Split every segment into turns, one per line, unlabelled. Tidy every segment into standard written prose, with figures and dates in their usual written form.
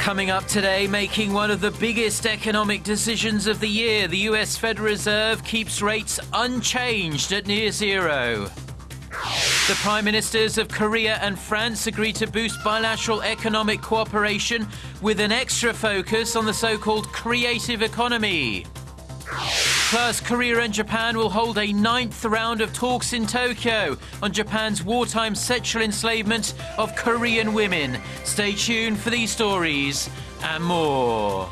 Coming up today, making one of the biggest economic decisions of the year, the US Federal Reserve keeps rates unchanged at near zero. The Prime Ministers of Korea and France agree to boost bilateral economic cooperation with an extra focus on the so-called creative economy. Plus, Korea and Japan will hold a 9th round of talks in Tokyo on Japan's wartime sexual enslavement of Korean women. Stay tuned for these stories and more.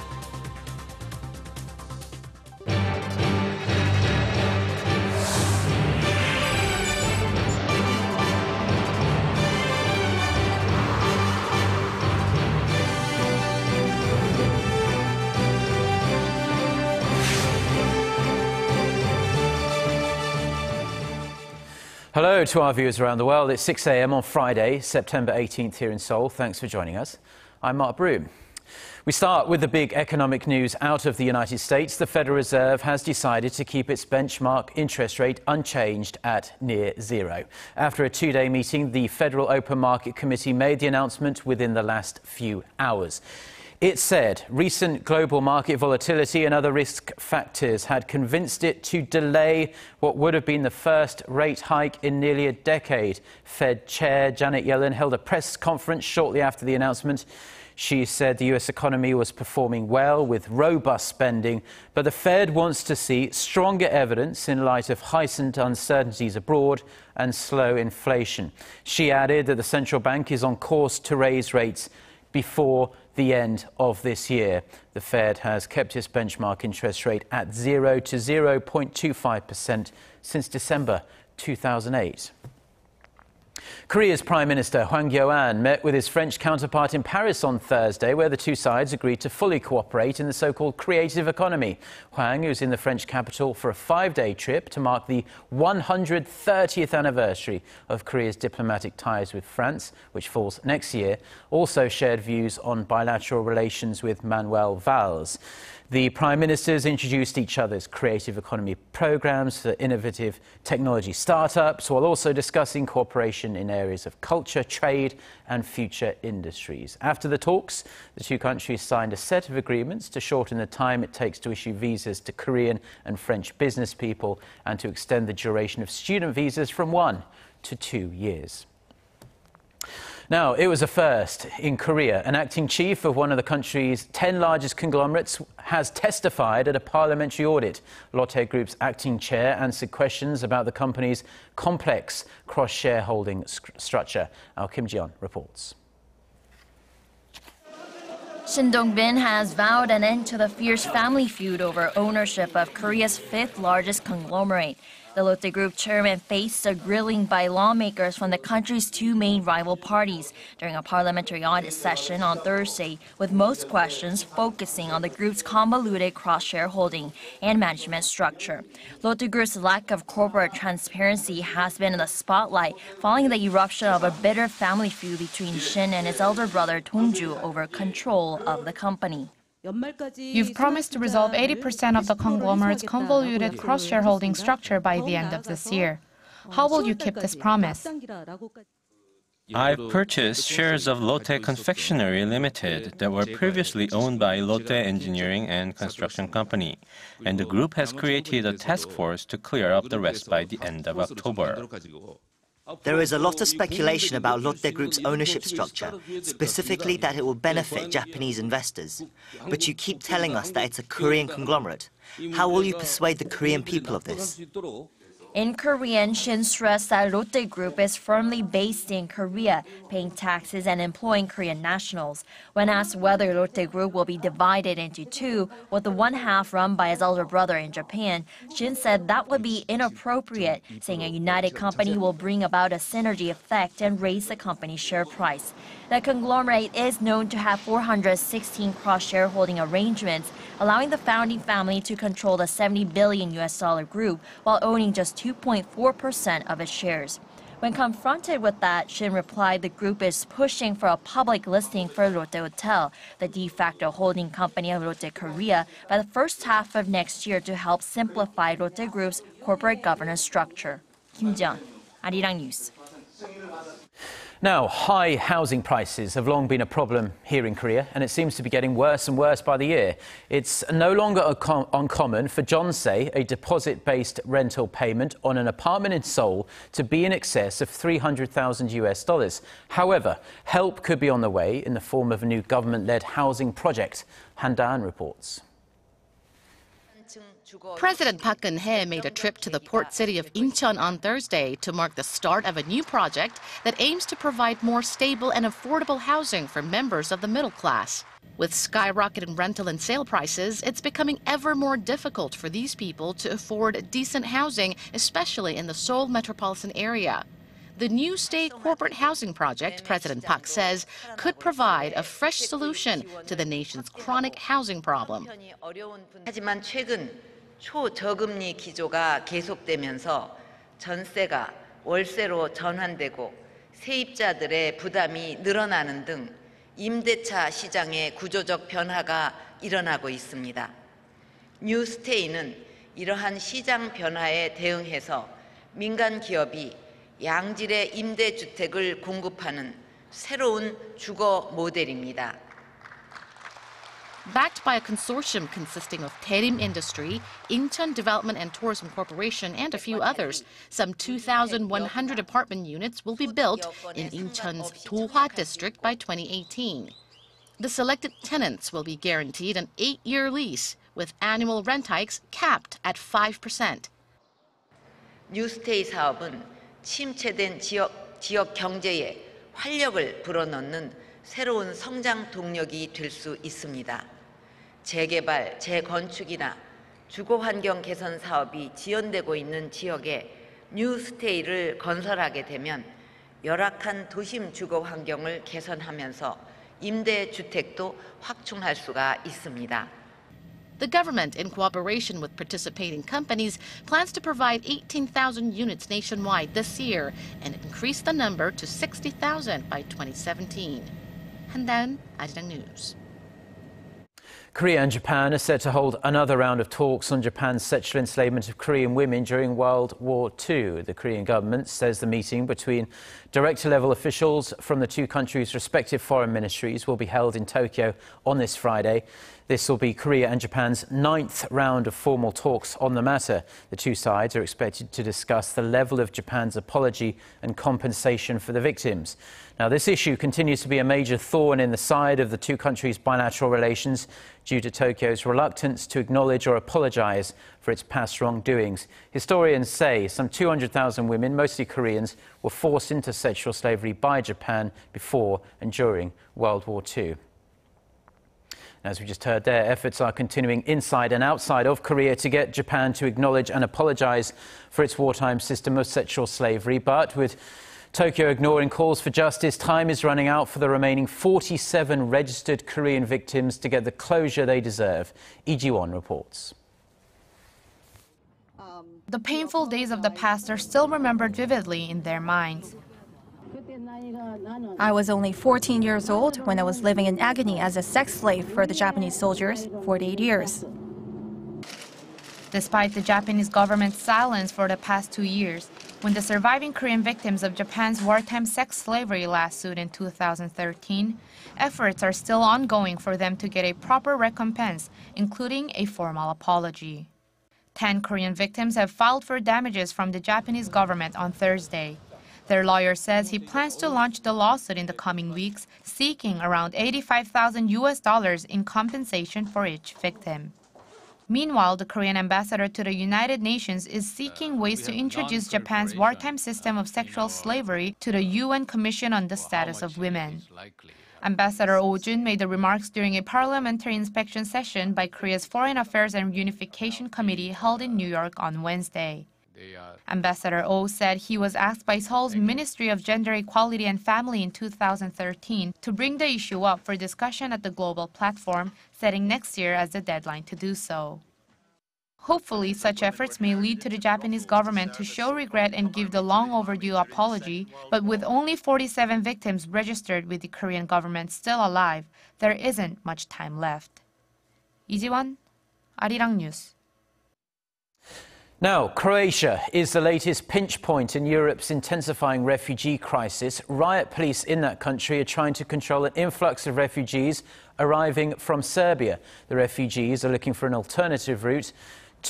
Hello to our viewers around the world. It's 6 a.m. on Friday, September 18th here in Seoul. Thanks for joining us. I'm Mark Broome. We start with the big economic news out of the United States. The Federal Reserve has decided to keep its benchmark interest rate unchanged at near zero. After a two-day meeting, the Federal Open Market Committee made the announcement within the last few hours. It said recent global market volatility and other risk factors had convinced it to delay what would have been the first rate hike in nearly a decade. Fed Chair Janet Yellen held a press conference shortly after the announcement. She said the US economy was performing well with robust spending, but the Fed wants to see stronger evidence in light of heightened uncertainties abroad and slow inflation. She added that the central bank is on course to raise rates before the end of this year. The Fed has kept its benchmark interest rate at 0 to 0.25% since December 2008. Korea's Prime Minister Hwang Kyo-ahn met with his French counterpart in Paris on Thursday, where the two sides agreed to fully cooperate in the so-called creative economy. Hwang, who's in the French capital for a 5-day trip to mark the 130th anniversary of Korea's diplomatic ties with France, which falls next year, also shared views on bilateral relations with Manuel Valls. The Prime Ministers introduced each other's creative economy programs for innovative technology startups, while also discussing cooperation in areas of culture, trade and future industries. After the talks, the two countries signed a set of agreements to shorten the time it takes to issue visas to Korean and French business people and to extend the duration of student visas from 1 to 2 years. Now, it was a first in Korea. An acting chief of one of the country's 10 largest conglomerates has testified at a parliamentary audit. Lotte Group's acting chair answered questions about the company's complex cross-shareholding structure. Our Kim Ji-yeon reports.
Shin Dong-bin has vowed an end to the fierce family feud over ownership of Korea's 5th largest conglomerate. The Lotte Group chairman faced a grilling by lawmakers from the country's two main rival parties during a parliamentary audit session on Thursday, with most questions focusing on the group's convoluted cross-shareholding and management structure. Lotte Group's lack of corporate transparency has been in the spotlight following the eruption of a bitter family feud between Shin and his elder brother Dong-ju over control of the company.
You've promised to resolve 80% of the conglomerate's convoluted cross-shareholding structure by the end of this year. How will you keep this promise?
I've purchased shares of Lotte Confectionery Limited that were previously owned by Lotte Engineering and Construction Company, and the group has created a task force to clear up the rest by the end of October.
There is a lot of speculation about Lotte Group's ownership structure, specifically that it will benefit Japanese investors. But you keep telling us that it's a Korean conglomerate. How will you persuade the Korean people of this?
In Korean, Shin stressed that Lotte Group is firmly based in Korea, paying taxes and employing Korean nationals. When asked whether Lotte Group will be divided into two, with the one half run by his elder brother in Japan, Shin said that would be inappropriate, saying a united company will bring about a synergy effect and raise the company's share price. The conglomerate is known to have 416 cross-shareholding arrangements, allowing the founding family to control the $70 billion group while owning just 2.4% of its shares. When confronted with that, Shin replied the group is pushing for a public listing for Lotte Hotel, the de facto holding company of Lotte Korea, by the first half of next year to help simplify Lotte Group's corporate governance structure. Kim Ji-yeon, Arirang News.
Now, high housing prices have long been a problem here in Korea, and it seems to be getting worse and worse by the year. It's no longer uncommon for Jeonse, a deposit-based rental payment on an apartment in Seoul, to be in excess of $300,000. However, help could be on the way in the form of a new government-led housing project. Han Da-an reports.
President Park Geun-hye made a trip to the port city of Incheon on Thursday to mark the start of a new project that aims to provide more stable and affordable housing for members of the middle class. With skyrocketing rental and sale prices, it's becoming ever more difficult for these people to afford decent housing, especially in the Seoul metropolitan area. The New Stay corporate housing project, President Park says, could provide a fresh solution to the nation's chronic housing problem.
하지만 최근 초저금리 기조가 계속되면서 전세가 월세로 전환되고 세입자들의 부담이 늘어나는 등 임대차 시장의 구조적 변화가 일어나고 있습니다. 뉴스테이는 이러한 시장 변화에 대응해서 민간 기업이 양질의 임대주택을 공급하는 새로운 주거 모델입니다.
Backed by a consortium consisting of Daerim Industry, Incheon Development and Tourism Corporation, and a few others, some 2,100 apartment units will be built in Incheon's Dohwa district by 2018. The selected tenants will be guaranteed an 8-year lease, with annual rent hikes capped at 5%.
뉴스테이 사업은 침체된 지역 경제에 활력을 불어넣는 새로운 성장 동력이 될 수 있습니다. 재개발, 재건축이나 주거 환경 개선 사업이 지연되고 있는 지역에 뉴스테이를 건설하게 되면 열악한 도심 주거 환경을 개선하면서 임대 주택도 확충할 수가 있습니다.
The government, in cooperation with participating companies, plans to provide 18,000 units nationwide this year and increase the number to 60,000 by 2017. Han Da-an, Arirang News.
Korea and Japan are set to hold another round of talks on Japan's sexual enslavement of Korean women during World War II. The Korean government says the meeting between director-level officials from the two countries' respective foreign ministries will be held in Tokyo on this Friday. This will be Korea and Japan's 9th round of formal talks on the matter. The two sides are expected to discuss the level of Japan's apology and compensation for the victims. Now, this issue continues to be a major thorn in the side of the two countries' bilateral relations due to Tokyo's reluctance to acknowledge or apologize for its past wrongdoings. Historians say some 200,000 women, mostly Koreans, were forced into sexual slavery by Japan before and during World War II. As we just heard there, efforts are continuing inside and outside of Korea to get Japan to acknowledge and apologize for its wartime system of sexual slavery. But with Tokyo ignoring calls for justice, time is running out for the remaining 47 registered Korean victims to get the closure they deserve. Lee Ji-won reports.
The painful days of the past are still remembered vividly in their minds.
I was only 14 years old when I was living in agony as a sex slave for the Japanese soldiers for 8 years.
Despite the Japanese government's silence for the past 2 years, when the surviving Korean victims of Japan's wartime sex slavery last sued in 2013, efforts are still ongoing for them to get a proper recompense, including a formal apology. 10 Korean victims have filed for damages from the Japanese government on Thursday. Their lawyer says he plans to launch the lawsuit in the coming weeks, seeking around $85,000 in compensation for each victim. Meanwhile, the Korean ambassador to the United Nations is seeking ways to introduce Japan's wartime system of sexual slavery to the UN Commission on the Status of Women. Ambassador Oh Jun made the remarks during a parliamentary inspection session by Korea's Foreign Affairs and Unification Committee held in New York on Wednesday. Ambassador Oh said he was asked by Seoul's Ministry of Gender Equality and Family in 2013 to bring the issue up for discussion at the global platform, setting next year as the deadline to do so. Hopefully, such efforts may lead to the Japanese government to show regret and give the long overdue apology, but with only 47 victims registered with the Korean government still alive, there isn't much time left. Lee Ji-won, Arirang News.
Now, Croatia is the latest pinch point in Europe's intensifying refugee crisis. Riot police in that country are trying to control an influx of refugees arriving from Serbia. The refugees are looking for an alternative route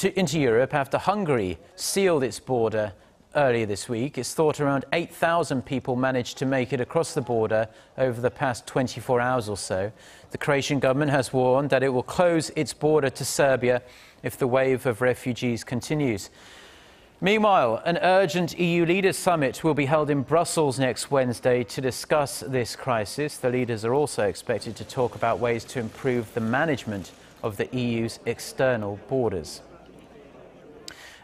into Europe after Hungary sealed its border earlier this week. It's thought around 8,000 people managed to make it across the border over the past 24 hours or so. The Croatian government has warned that it will close its border to Serbia if the wave of refugees continues. Meanwhile, an urgent EU leaders summit will be held in Brussels next Wednesday to discuss this crisis. The leaders are also expected to talk about ways to improve the management of the EU's external borders.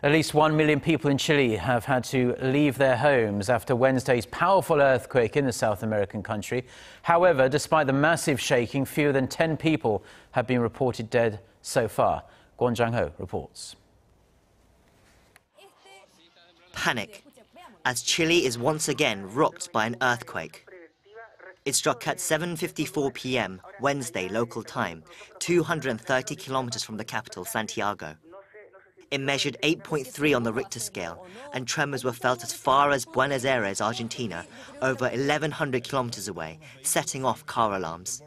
At least 1 million people in Chile have had to leave their homes after Wednesday's powerful earthquake in the South American country. However, despite the massive shaking, fewer than 10 people have been reported dead so far. Kwon Jang-ho reports.
Panic, as Chile is once again rocked by an earthquake. It struck at 7:54 p.m. Wednesday local time, 230 kilometers from the capital, Santiago. It measured 8.3 on the Richter scale, and tremors were felt as far as Buenos Aires, Argentina, over 1,100 kilometers away, setting off car alarms.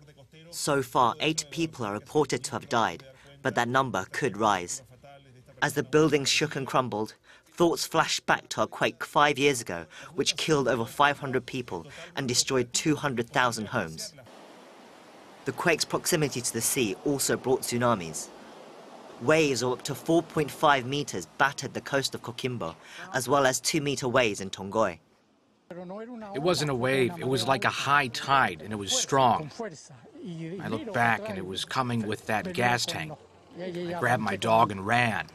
So far, 8 people are reported to have died, but that number could rise. As the buildings shook and crumbled, thoughts flashed back to a quake 5 years ago, which killed over 500 people and destroyed 200,000 homes. The quake's proximity to the sea also brought tsunamis. Waves of up to 4.5 meters battered the coast of Coquimbo, as well as 2-meter waves in Tongoy.
It wasn't a wave, it was like a high tide, and it was strong. I looked back, and it was coming with that gas tank. I grabbed my dog and ran.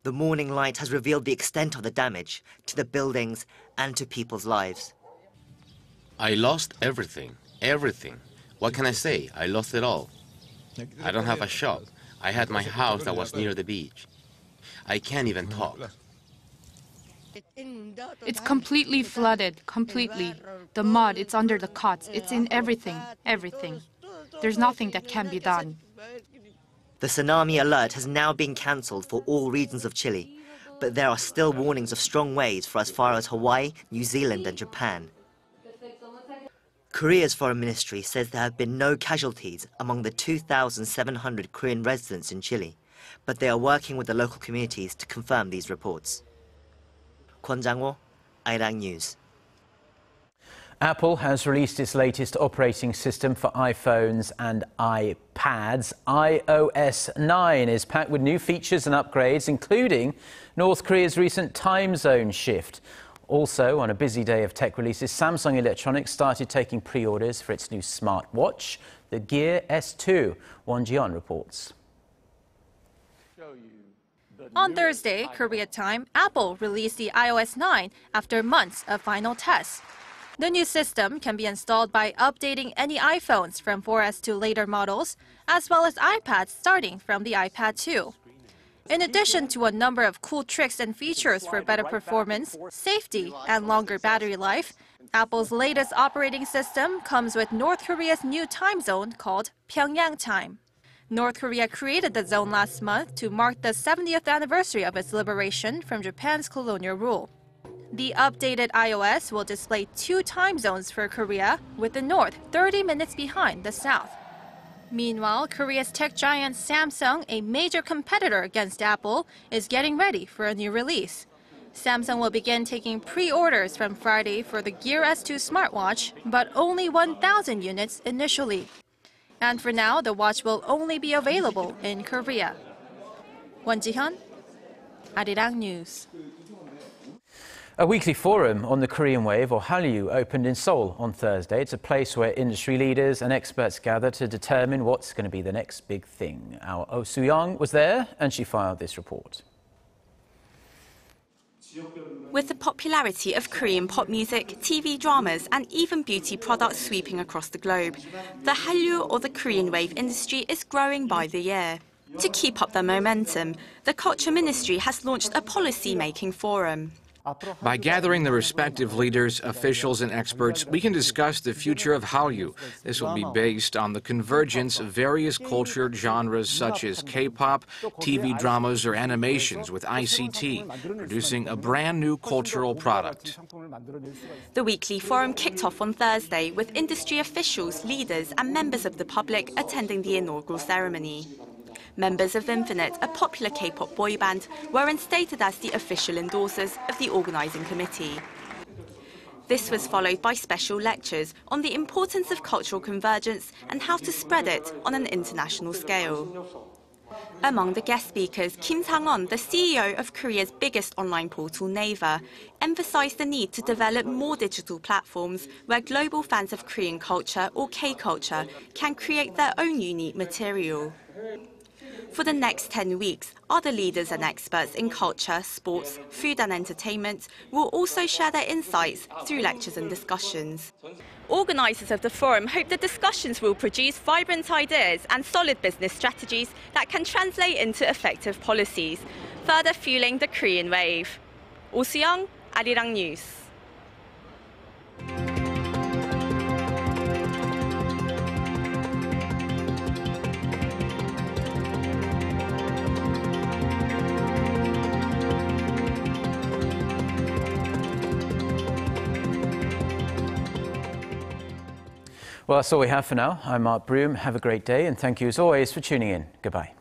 The morning light has revealed the extent of the damage to the buildings and to people's lives.
I lost everything, everything. What can I say? I lost it all. I don't have a shop. I had my house that was near the beach. I can't even talk.
It's completely flooded, completely. The mud, it's under the cots, it's in everything, everything. There's nothing that can be done.
The tsunami alert has now been cancelled for all regions of Chile, but there are still warnings of strong waves for as far as Hawaii, New Zealand and Japan. Korea's foreign ministry says there have been no casualties among the 2,700 Korean residents in Chile, but they are working with the local communities to confirm these reports. Kwon Jang-ho, Arirang News.
Apple has released its latest operating system for iPhones and iPads. iOS 9 is packed with new features and upgrades, including North Korea's recent time zone shift. Also, on a busy day of tech releases, Samsung Electronics started taking pre-orders for its new smartwatch, the Gear S2. Won Ji-yeon reports.
On Thursday, Korea time, Apple released the iOS 9 after months of final tests. The new system can be installed by updating any iPhones from 4S to later models, as well as iPads starting from the iPad 2. In addition to a number of cool tricks and features for better performance, safety, and longer battery life, Apple's latest operating system comes with North Korea's new time zone called Pyongyang time. North Korea created the zone last month to mark the 70th anniversary of its liberation from Japan's colonial rule. The updated iOS will display 2 time zones for Korea, with the north 30 minutes behind the south. Meanwhile, Korea's tech giant Samsung, a major competitor against Apple, is getting ready for a new release. Samsung will begin taking pre-orders from Friday for the Gear S2 smartwatch, but only 1,000 units initially. And for now, the watch will only be available in Korea. Won Ji-yeon, Arirang News.
A weekly forum on the Korean wave, or Hallyu, opened in Seoul on Thursday. It's a place where industry leaders and experts gather to determine what's going to be the next big thing. Our Oh Soo-young was there, and she filed this report.
With the popularity of Korean pop music, TV dramas and even beauty products sweeping across the globe, the Hallyu, or the Korean wave industry, is growing by the year. To keep up their momentum, the Culture Ministry has launched a policy-making forum.
By gathering the respective leaders, officials, and experts, we can discuss the future of Hallyu. This will be based on the convergence of various culture genres such as K-pop, TV dramas, or animations with ICT, producing a brand new cultural product.
The weekly forum kicked off on Thursday with industry officials, leaders, and members of the public attending the inaugural ceremony. Members of Infinite, a popular K-pop boy band, were instated as the official endorsers of the organising committee. This was followed by special lectures on the importance of cultural convergence and how to spread it on an international scale. Among the guest speakers, Kim Sang-won, the CEO of Korea's biggest online portal, Naver, emphasised the need to develop more digital platforms where global fans of Korean culture or K-culture can create their own unique material. For the next 10 weeks, other leaders and experts in culture, sports, food and entertainment will also share their insights through lectures and discussions. Organisers of the forum hope the discussions will produce vibrant ideas and solid business strategies that can translate into effective policies, further fueling the Korean wave. Oh Soo-young, Arirang News.
Well, that's all we have for now. I'm Mark Broome. Have a great day, and thank you as always for tuning in. Goodbye.